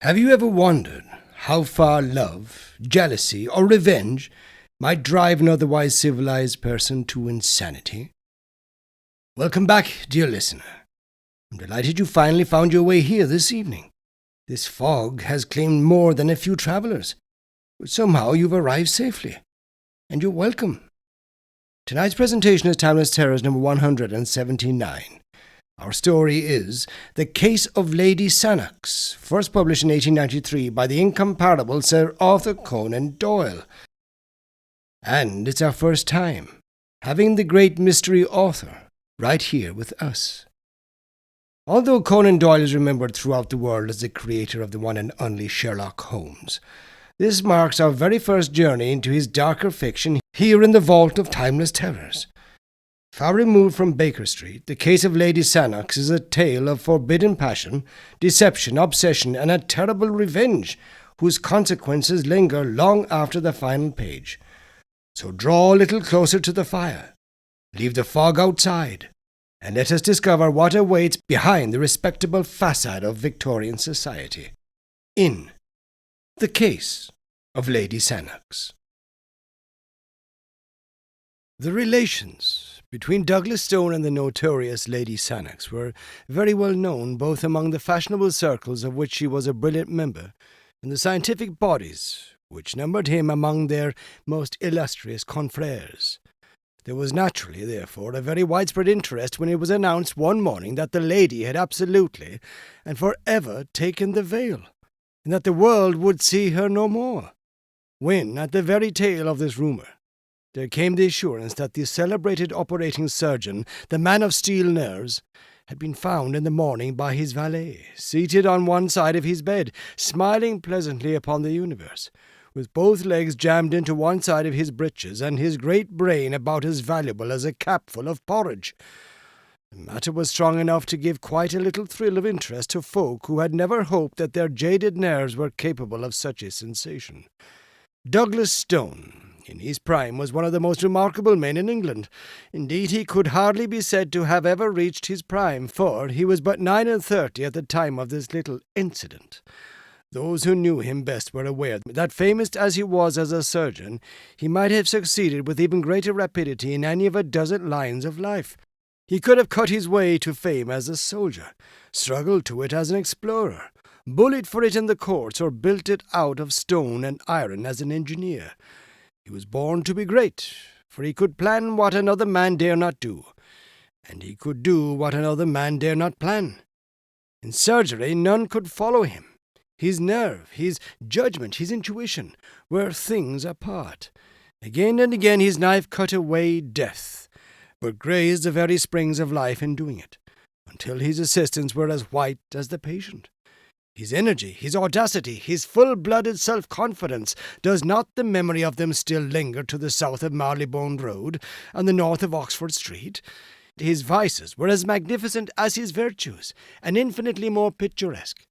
Have you ever wondered how far love, jealousy, or revenge might drive an otherwise civilized person to insanity? Welcome back, dear listener. I'm delighted you finally found your way here this evening. This fog has claimed more than a few travelers, but somehow you've arrived safely, and you're welcome. Tonight's presentation is Timeless Terrors number 179. Our story is The Case of Lady Sannox, first published in 1893 by the incomparable Sir Arthur Conan Doyle. And it's our first time having the great mystery author right here with us. Although Conan Doyle is remembered throughout the world as the creator of the one and only Sherlock Holmes, this marks our very first journey into his darker fiction here in the vault of Timeless Terrors. Far removed from Baker Street, The Case of Lady Sannox is a tale of forbidden passion, deception, obsession, and a terrible revenge, whose consequences linger long after the final page. So draw a little closer to the fire, leave the fog outside, and let us discover what awaits behind the respectable facade of Victorian society. In The Case of Lady Sannox. The relations between Douglas Stone and the notorious Lady Sannox were very well known both among the fashionable circles of which she was a brilliant member and the scientific bodies which numbered him among their most illustrious confrères. There was naturally, therefore, a very widespread interest when it was announced one morning that the lady had absolutely and for ever taken the veil, and that the world would see her no more, when, at the very tail of this rumour, there came the assurance that the celebrated operating surgeon, the man of steel nerves, had been found in the morning by his valet, seated on one side of his bed, smiling pleasantly upon the universe, with both legs jammed into one side of his breeches, and his great brain about as valuable as a capful of porridge. The matter was strong enough to give quite a little thrill of interest to folk who had never hoped that their jaded nerves were capable of such a sensation. Douglas Stone, in his prime, was one of the most remarkable men in England. Indeed, he could hardly be said to have ever reached his prime, for he was but 39 at the time of this little incident. Those who knew him best were aware that, famous as he was as a surgeon, he might have succeeded with even greater rapidity in any of a dozen lines of life. He could have cut his way to fame as a soldier, struggled to it as an explorer, bullied for it in the courts, or built it out of stone and iron as an engineer. He was born to be great, for he could plan what another man dare not do, and he could do what another man dare not plan. In surgery none could follow him. His nerve, his judgment, his intuition were things apart. Again and again his knife cut away death, but grazed the very springs of life in doing it, until his assistants were as white as the patient. His energy, his audacity, his full-blooded self-confidence, does not the memory of them still linger to the south of Marylebone Road and the north of Oxford Street? His vices were as magnificent as his virtues, and infinitely more picturesque.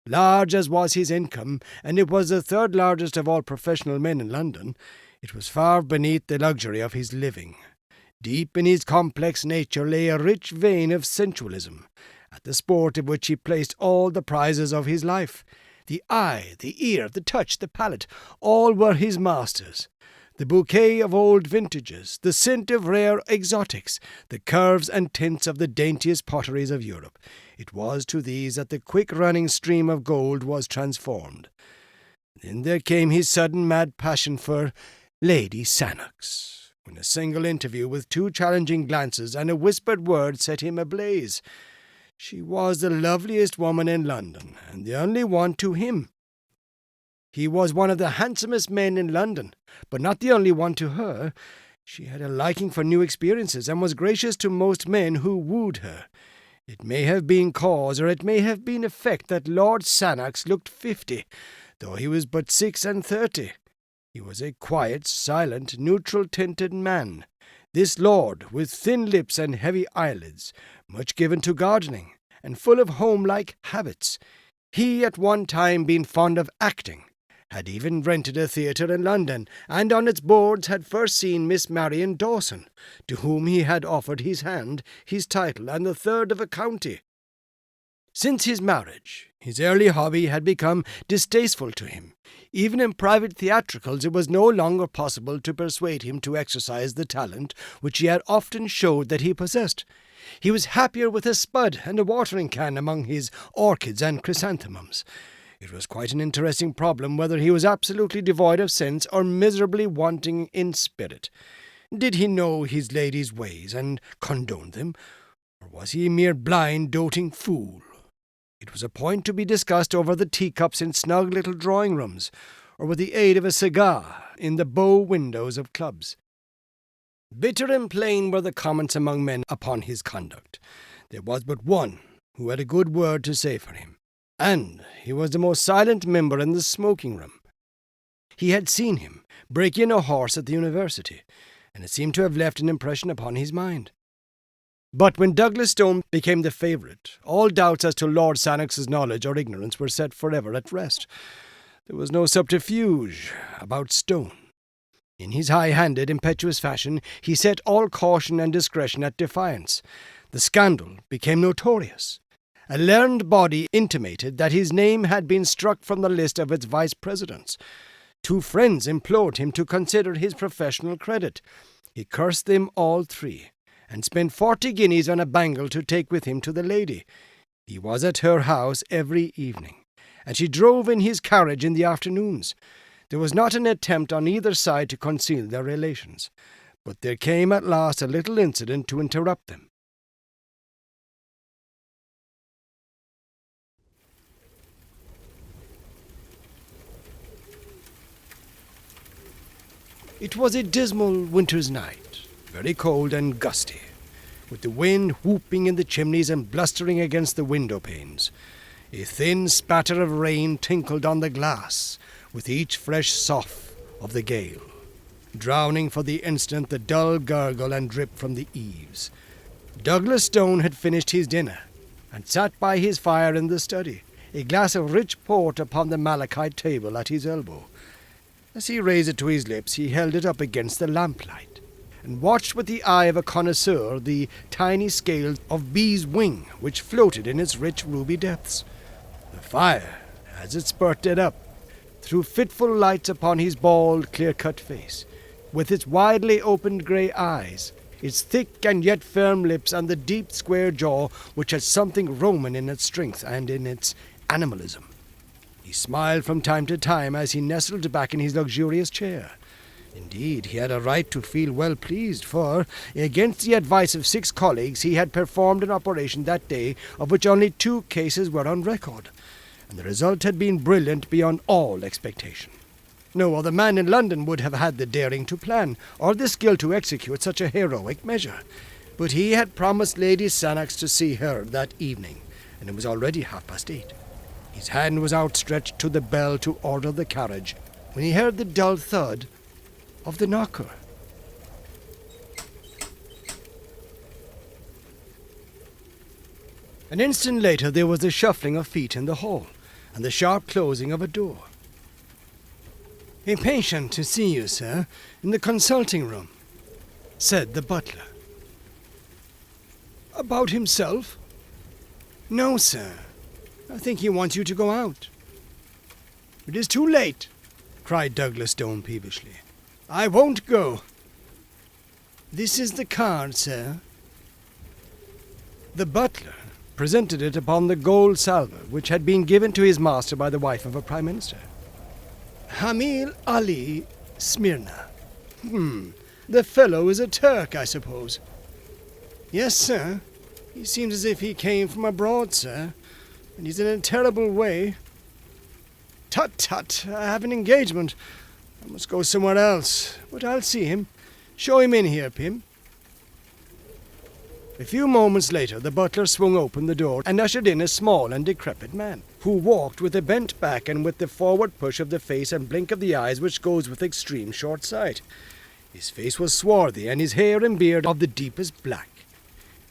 Large as was his income, and it was the third largest of all professional men in London, it was far beneath the luxury of his living. Deep in his complex nature lay a rich vein of sensualism, at the sport of which he placed all the prizes of his life. The eye, the ear, the touch, the palate, all were his masters. The bouquet of old vintages, the scent of rare exotics, the curves and tints of the daintiest potteries of Europe. It was to these that the quick-running stream of gold was transformed. Then there came his sudden mad passion for Lady Sannox, when a single interview with 2 challenging glances and a whispered word set him ablaze. She was the loveliest woman in London, and the only one to him. He was one of the handsomest men in London, but not the only one to her. She had a liking for new experiences, and was gracious to most men who wooed her. It may have been cause, or it may have been effect, that Lord Sannox looked 50, though he was but 36. He was a quiet, silent, neutral-tinted man. This lord, with thin lips and heavy eyelids, much given to gardening, and full of home-like habits. He at one time been fond of acting, had even rented a theatre in London, and on its boards had first seen Miss Marian Dawson, to whom he had offered his hand, his title, and the third of a county. Since his marriage, his early hobby had become distasteful to him. Even in private theatricals, it was no longer possible to persuade him to exercise the talent which he had often showed that he possessed. He was happier with a spud and a watering can among his orchids and chrysanthemums. It was quite an interesting problem whether he was absolutely devoid of sense or miserably wanting in spirit. Did he know his lady's ways and condone them, or was he a mere blind, doting fool? It was a point to be discussed over the teacups in snug little drawing-rooms, or with the aid of a cigar in the bow windows of clubs. Bitter and plain were the comments among men upon his conduct. There was but one who had a good word to say for him, and he was the most silent member in the smoking-room. He had seen him break in a horse at the university, and it seemed to have left an impression upon his mind. But when Douglas Stone became the favourite, all doubts as to Lord Sannox's knowledge or ignorance were set forever at rest. There was no subterfuge about Stone. In his high-handed, impetuous fashion, he set all caution and discretion at defiance. The scandal became notorious. A learned body intimated that his name had been struck from the list of its vice-presidents. 2 friends implored him to consider his professional credit. He cursed them all 3, and spent 40 guineas on a bangle to take with him to the lady. He was at her house every evening, and she drove in his carriage in the afternoons. There was not an attempt on either side to conceal their relations, but there came at last a little incident to interrupt them. It was a dismal winter's night, very cold and gusty, with the wind whooping in the chimneys and blustering against the window panes. A thin spatter of rain tinkled on the glass with each fresh sough of the gale, drowning for the instant the dull gurgle and drip from the eaves. Douglas Stone had finished his dinner, and sat by his fire in the study, a glass of rich port upon the malachite table at his elbow. As he raised it to his lips, he held it up against the lamplight, and watched with the eye of a connoisseur the tiny scales of bee's wing which floated in its rich ruby depths. The fire, as it spurted up, threw fitful lights upon his bald, clear-cut face, with its widely opened grey eyes, its thick and yet firm lips, and the deep square jaw which had something Roman in its strength and in its animalism. He smiled from time to time as he nestled back in his luxurious chair. Indeed, he had a right to feel well pleased, for, against the advice of 6 colleagues, he had performed an operation that day of which only 2 cases were on record, and the result had been brilliant beyond all expectation. No other man in London would have had the daring to plan, or the skill to execute such a heroic measure. But he had promised Lady Sannox to see her that evening, and it was already 8:30. His hand was outstretched to the bell to order the carriage, when he heard the dull thud of the knocker. An instant later there was the shuffling of feet in the hall, and the sharp closing of a door. "A patient to see you, sir, in the consulting room," said the butler. "About himself?" "No, sir. I think he wants you to go out." "It is too late," cried Douglas Stone peevishly. "I won't go." "This is the card, sir." The butler presented it upon the gold salver which had been given to his master by the wife of a prime minister. "Hamil Ali, Smyrna. The fellow is a Turk, I suppose." "Yes, sir. He seems as if he came from abroad, sir, and he's in a terrible way." "Tut, tut, I have an engagement. I must go somewhere else, but I'll see him. Show him in here, Pym." A few moments later the butler swung open the door and ushered in a small and decrepit man, who walked with a bent back and with the forward push of the face and blink of the eyes which goes with extreme short sight. His face was swarthy, and his hair and beard of the deepest black.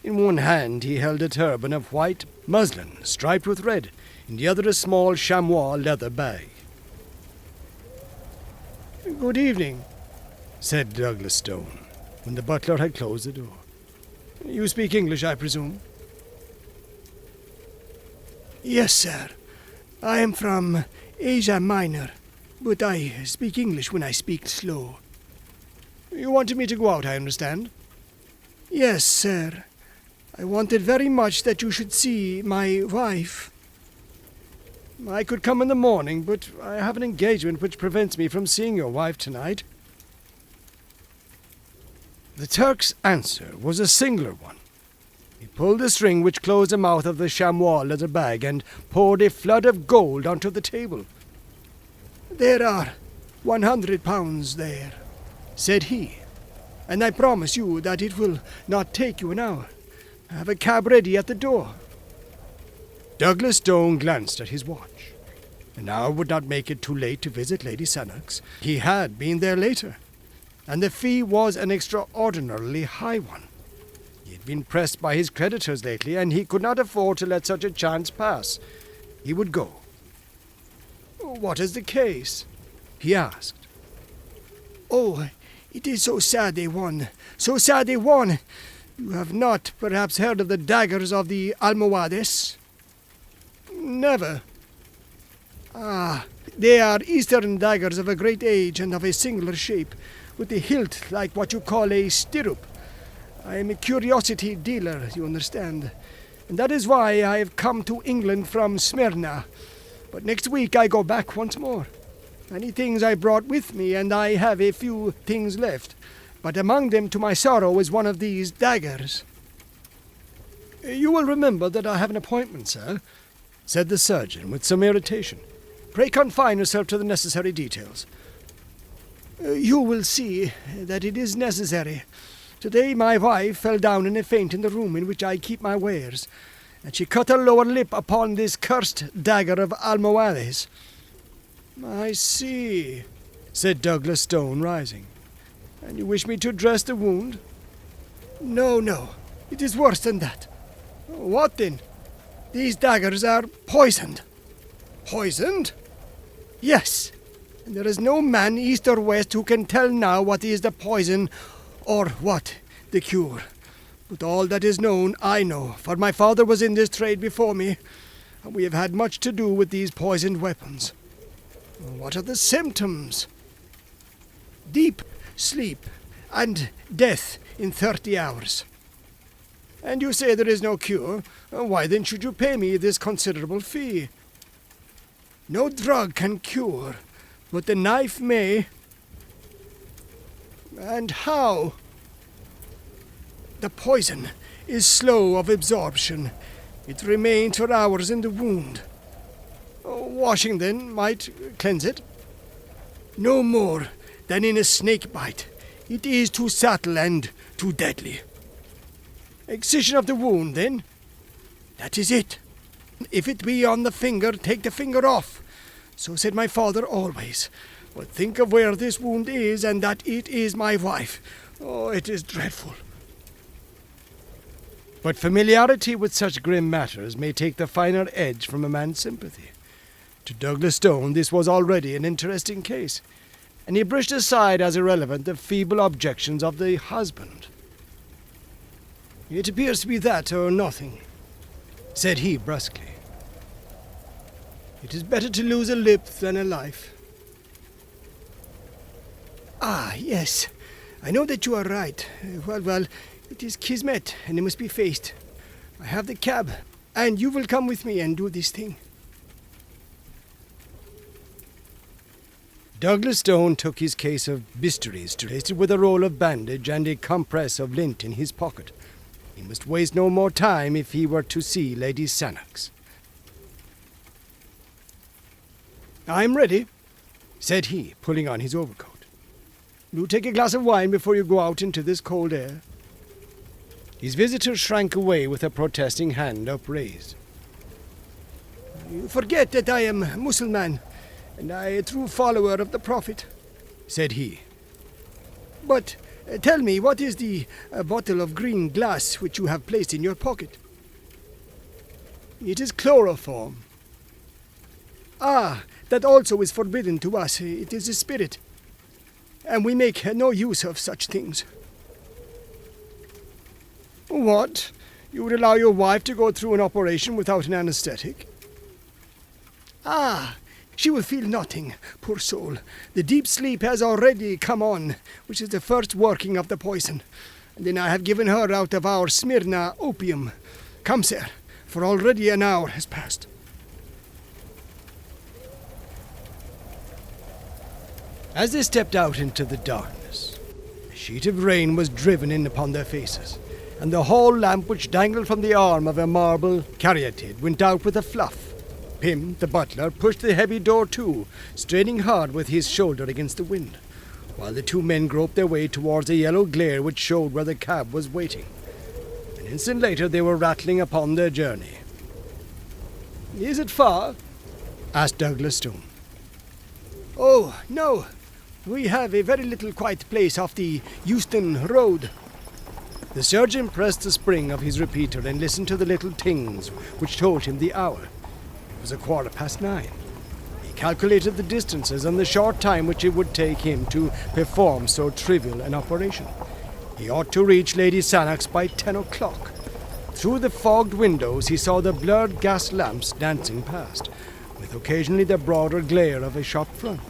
In one hand he held a turban of white muslin striped with red, in the other a small chamois leather bag. "Good evening," said Douglas Stone, when the butler had closed the door. "You speak English, I presume?" Yes, sir. I am from Asia Minor, but I speak English when I speak slow. You wanted me to go out, I understand? Yes, sir. I wanted very much that you should see my wife. I could come in the morning, but I have an engagement which prevents me from seeing your wife tonight. The Turk's answer was a singular one. He pulled the string which closed the mouth of the chamois leather bag and poured a flood of gold onto the table. There are £100 there, said he, and I promise you that it will not take you an hour. I have a cab ready at the door. Douglas Stone glanced at his watch. An hour would not make it too late to visit Lady Sannox. He had been there later, and the fee was an extraordinarily high one. He had been pressed by his creditors lately, and he could not afford to let such a chance pass. He would go. What is the case? He asked. Oh, it is so sad they won. So sad they won. You have not perhaps heard of the daggers of the Almohades? Never. Ah, they are Eastern daggers of a great age and of a singular shape, with a hilt like what you call a stirrup. I am a curiosity dealer, you understand, and that is why I have come to England from Smyrna. But next week I go back once more. Many things I brought with me, and I have a few things left, but among them, to my sorrow, is one of these daggers. You will remember that I have an appointment, sir, said the surgeon with some irritation. Pray confine yourself to the necessary details. You will see that it is necessary. Today my wife fell down in a faint in the room in which I keep my wares, and she cut her lower lip upon this cursed dagger of Almohades. I see, said Douglas Stone, rising. And you wish me to dress the wound? No, it is worse than that. What then? These daggers are poisoned. Poisoned? Yes, and there is no man, east or west, who can tell now what is the poison or what the cure. But all that is known I know, for my father was in this trade before me, and we have had much to do with these poisoned weapons. What are the symptoms? Deep sleep and death in 30 hours. And you say there is no cure? Why then should you pay me this considerable fee? No drug can cure, but the knife may. And how? The poison is slow of absorption. It remains for hours in the wound. Washing, then, might cleanse it? No more than in a snake bite. It is too subtle and too deadly. Excision of the wound, then? That is it. If it be on the finger, take the finger off. So said my father always. But think of where this wound is, and that it is my wife. Oh, it is dreadful. But familiarity with such grim matters may take the finer edge from a man's sympathy. To Douglas Stone this was already an interesting case, and he brushed aside as irrelevant the feeble objections of the husband. It appears to be that or nothing, said he brusquely. It is better to lose a lip than a life. Ah, yes, I know that you are right. Well, it is kismet, and it must be faced. I have the cab, and you will come with me and do this thing. Douglas Stone took his case of bistouries, placed it with a roll of bandage and a compress of lint in his pocket. He must waste no more time if he were to see Lady Sannox. I am ready, said he, pulling on his overcoat. You take a glass of wine before you go out into this cold air. His visitor shrank away with a protesting hand upraised. You forget that I am Mussulman, and I a true follower of the Prophet, said he. But tell me, what is the bottle of green glass which you have placed in your pocket? It is chloroform. Ah, that also is forbidden to us. It is a spirit, and we make no use of such things. What? You would allow your wife to go through an operation without an anesthetic? Ah, she will feel nothing, poor soul. The deep sleep has already come on, which is the first working of the poison. And then I have given her out of our Smyrna opium. Come, sir, for already an hour has passed. As they stepped out into the darkness, a sheet of rain was driven in upon their faces, and the hall lamp which dangled from the arm of a marble caryatid went out with a fluff. Pym, the butler, pushed the heavy door to, straining hard with his shoulder against the wind, while the two men groped their way towards a yellow glare which showed where the cab was waiting. An instant later they were rattling upon their journey. "Is it far?" asked Douglas Stone. "Oh, no. We have a very little quiet place off the Euston Road." The surgeon pressed the spring of his repeater and listened to the little tings which told him the hour. It was 9:15. He calculated the distances and the short time which it would take him to perform so trivial an operation. He ought to reach Lady Sannox by 10 o'clock. Through the fogged windows he saw the blurred gas lamps dancing past, with occasionally the broader glare of a shop front.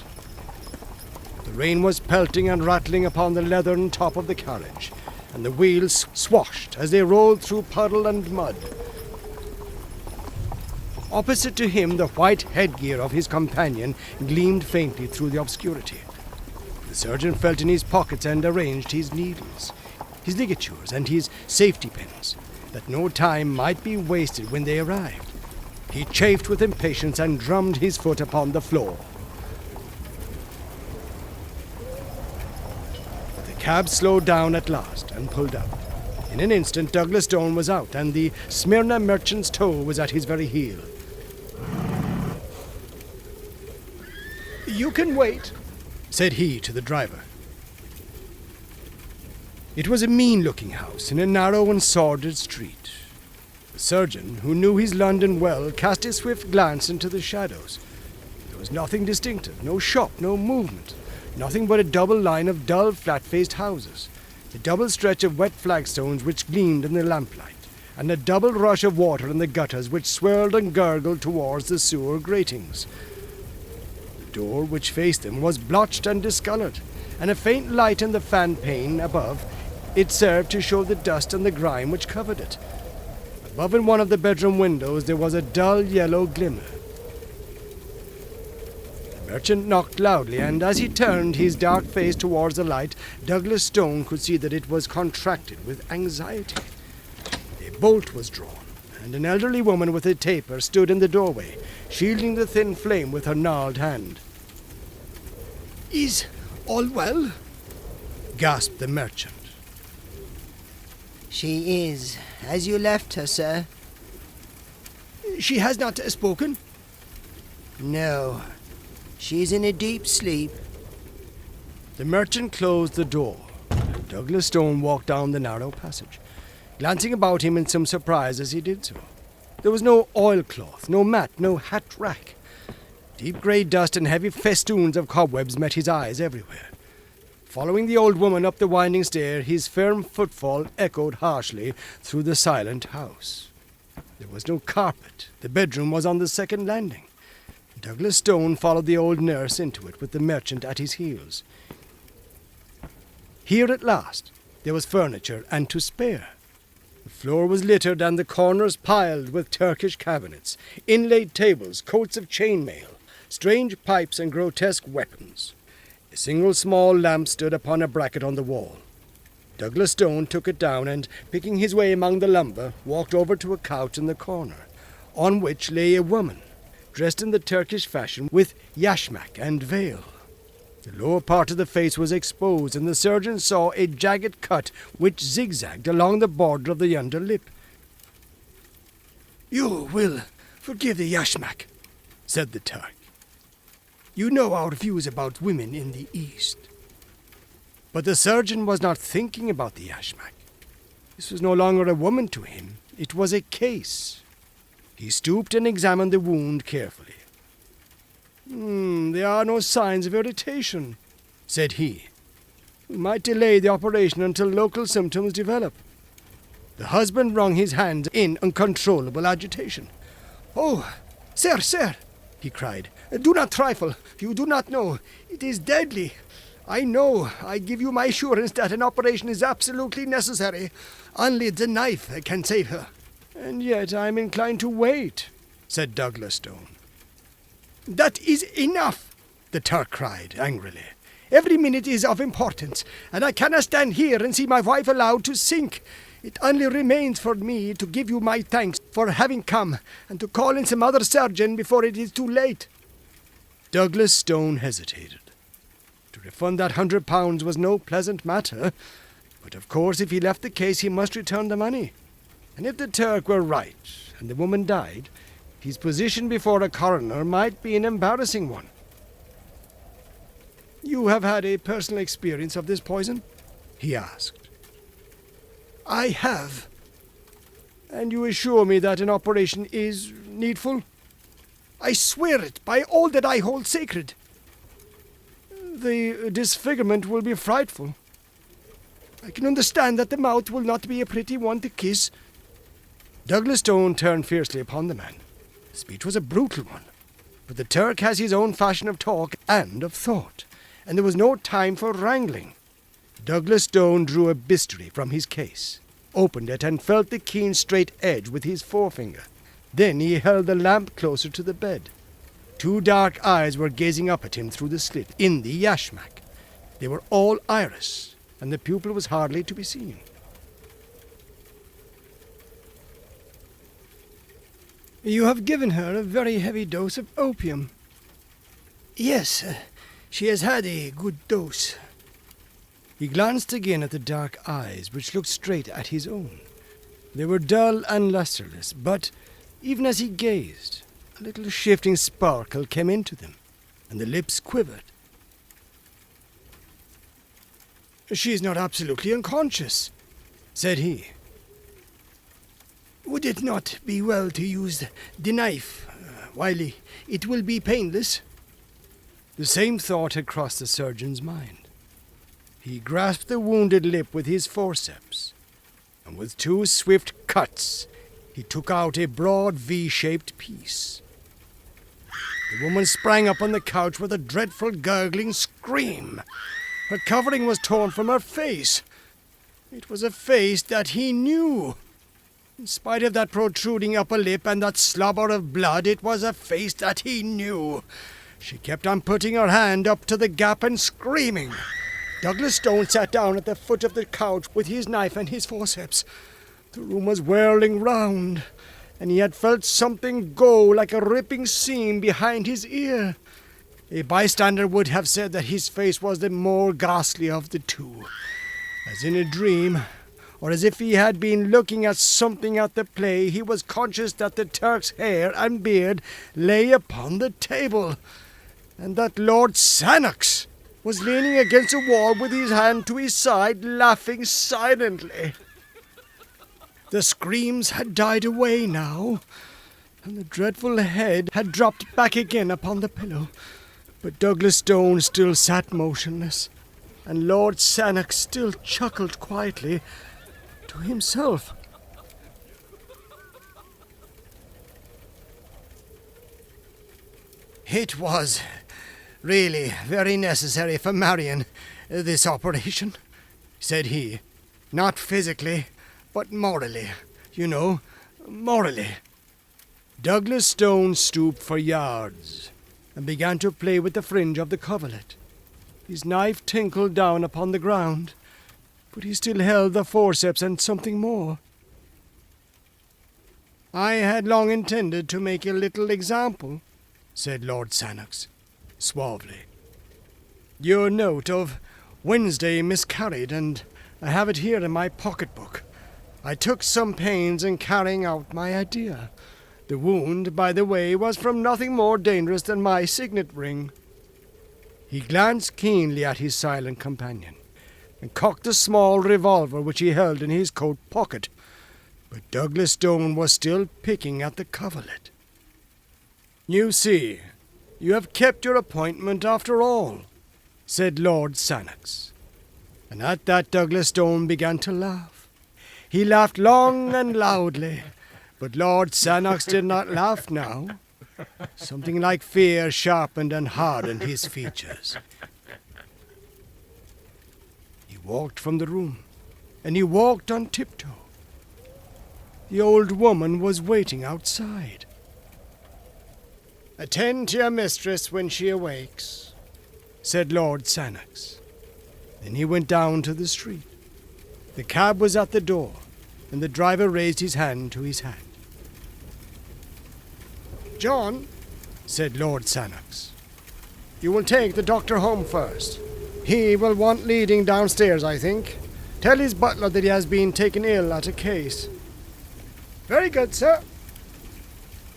The rain was pelting and rattling upon the leathern top of the carriage, and the wheels swashed as they rolled through puddle and mud. Opposite to him, the white headgear of his companion gleamed faintly through the obscurity. The surgeon felt in his pockets and arranged his needles, his ligatures, and his safety pins, that no time might be wasted when they arrived. He chafed with impatience and drummed his foot upon the floor. The cab slowed down at last and pulled up. In an instant Douglas Stone was out, and the Smyrna merchant's toe was at his very heel. "You can wait," said he to the driver. It was a mean-looking house in a narrow and sordid street. The surgeon, who knew his London well, cast a swift glance into the shadows. There was nothing distinctive, no shop, no movement, nothing but a double line of dull, flat-faced houses, a double stretch of wet flagstones which gleamed in the lamplight, and a double rush of water in the gutters which swirled and gurgled towards the sewer gratings. The door which faced them was blotched and discoloured, and a faint light in the fan pane above it served to show the dust and the grime which covered it. Above in one of the bedroom windows there was a dull yellow glimmer. The merchant knocked loudly, and as he turned his dark face towards the light, Douglas Stone could see that it was contracted with anxiety. A bolt was drawn, and an elderly woman with a taper stood in the doorway, shielding the thin flame with her gnarled hand. "Is all well?" gasped the merchant. "She is, as you left her, sir." "She has not spoken?" "No. She's in a deep sleep." The merchant closed the door, and Douglas Stone walked down the narrow passage, glancing about him in some surprise as he did so. There was no oilcloth, no mat, no hat rack. Deep grey dust and heavy festoons of cobwebs met his eyes everywhere. Following the old woman up the winding stair, his firm footfall echoed harshly through the silent house. There was no carpet. The bedroom was on the second landing. Douglas Stone followed the old nurse into it with the merchant at his heels. Here at last there was furniture and to spare. The floor was littered and the corners piled with Turkish cabinets, inlaid tables, coats of chainmail, strange pipes and grotesque weapons. A single small lamp stood upon a bracket on the wall. Douglas Stone took it down and, picking his way among the lumber, walked over to a couch in the corner, on which lay a woman, dressed in the Turkish fashion with yashmak and veil. The lower part of the face was exposed, and the surgeon saw a jagged cut which zigzagged along the border of the under lip. "You will forgive the yashmak," said the Turk. "You know our views about women in the East." But the surgeon was not thinking about the yashmak. This was no longer a woman to him. It was a case. He stooped and examined the wound carefully. There are no signs of irritation," said he. "We might delay the operation until local symptoms develop." The husband wrung his hands in uncontrollable agitation. "Oh, sir, he cried. "Do not trifle. You do not know. It is deadly. I know. I give you my assurance that an operation is absolutely necessary. Only the knife can save her." "And yet I am inclined to wait," said Douglas Stone. "That is enough," the Turk cried angrily. "Every minute is of importance, and I cannot stand here and see my wife allowed to sink. It only remains for me to give you my thanks for having come, and to call in some other surgeon before it is too late." Douglas Stone hesitated. To refund that £100 was no pleasant matter, but of course if he left the case he must return the money. And if the Turk were right, and the woman died, his position before a coroner might be an embarrassing one. "You have had a personal experience of this poison?" he asked. "I have." "And you assure me that an operation is needful?" "I swear it by all that I hold sacred." "The disfigurement will be frightful." "I can understand that the mouth will not be a pretty one to kiss." Douglas Stone turned fiercely upon the man. The speech was a brutal one, but the Turk has his own fashion of talk and of thought, and there was no time for wrangling. Douglas Stone drew a bistoury from his case, opened it, and felt the keen straight edge with his forefinger. Then he held the lamp closer to the bed. Two dark eyes were gazing up at him through the slit in the yashmak. They were all iris, and the pupil was hardly to be seen. "You have given her a very heavy dose of opium." "Yes, she has had a good dose." He glanced again at the dark eyes, which looked straight at his own. They were dull and lustreless, but even as he gazed, a little shifting sparkle came into them, and the lips quivered. "She is not absolutely unconscious," said he. "Would it not be well to use the knife while it will be painless?" The same thought had crossed the surgeon's mind. He grasped the wounded lip with his forceps, and with two swift cuts he took out a broad V-shaped piece. The woman sprang up on the couch with a dreadful gurgling scream. Her covering was torn from her face. It was a face that he knew. In spite of that protruding upper lip and that slobber of blood, it was a face that he knew. She kept on putting her hand up to the gap and screaming. Douglas Stone sat down at the foot of the couch with his knife and his forceps. The room was whirling round, and he had felt something go like a ripping seam behind his ear. A bystander would have said that his face was the more ghastly of the two. As in a dream, or as if he had been looking at something at the play, he was conscious that the Turk's hair and beard lay upon the table, and that Lord Sannox was leaning against a wall with his hand to his side, laughing silently. The screams had died away now, and the dreadful head had dropped back again upon the pillow, but Douglas Stone still sat motionless, and Lord Sannox still chuckled quietly to himself. "It was really very necessary for Marion, this operation," said he. "Not physically, but morally, you know, morally." Douglas Stone stooped for yards, and began to play with the fringe of the coverlet. His knife tinkled down upon the ground, but he still held the forceps and something more. "I had long intended to make a little example," said Lord Sannox, suavely. "Your note of Wednesday miscarried, and I have it here in my pocketbook. I took some pains in carrying out my idea. The wound, by the way, was from nothing more dangerous than my signet ring." He glanced keenly at his silent companion, and cocked the small revolver which he held in his coat pocket, but Douglas Stone was still picking at the coverlet. "You see, you have kept your appointment after all," said Lord Sannox. And at that Douglas Stone began to laugh. He laughed long and loudly, but Lord Sannox did not laugh now. Something like fear sharpened and hardened his features. He walked from the room, and he walked on tiptoe. The old woman was waiting outside. "Attend to your mistress when she awakes," said Lord Sannox. Then he went down to the street. The cab was at the door, and the driver raised his hand to his hat. "John," said Lord Sannox, "you will take the doctor home first. He will want leading downstairs, I think. Tell his butler that he has been taken ill at a case." "Very good, sir."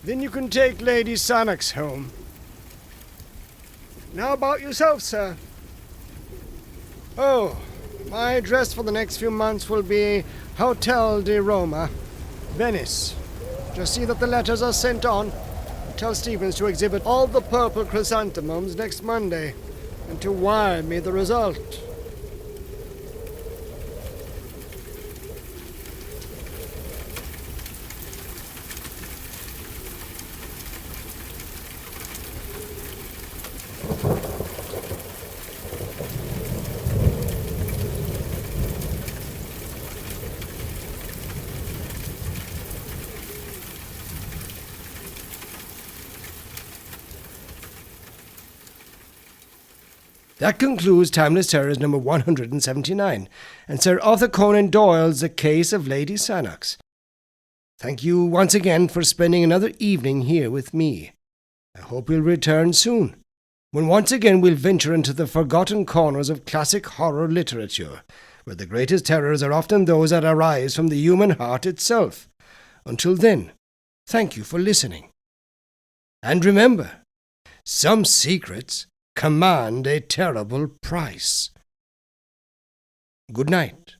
"Then you can take Lady Sannox home." "Now about yourself, sir." "Oh, my address for the next few months will be Hotel de Roma, Venice. Just see that the letters are sent on. Tell Stevens to exhibit all the purple chrysanthemums next Monday, and to wire me the result." That concludes Timeless Terrors number 179, and Sir Arthur Conan Doyle's The Case of Lady Sannox. Thank you once again for spending another evening here with me. I hope you'll return soon, when once again we'll venture into the forgotten corners of classic horror literature, where the greatest terrors are often those that arise from the human heart itself. Until then, thank you for listening. And remember, some secrets command a terrible price. Good night.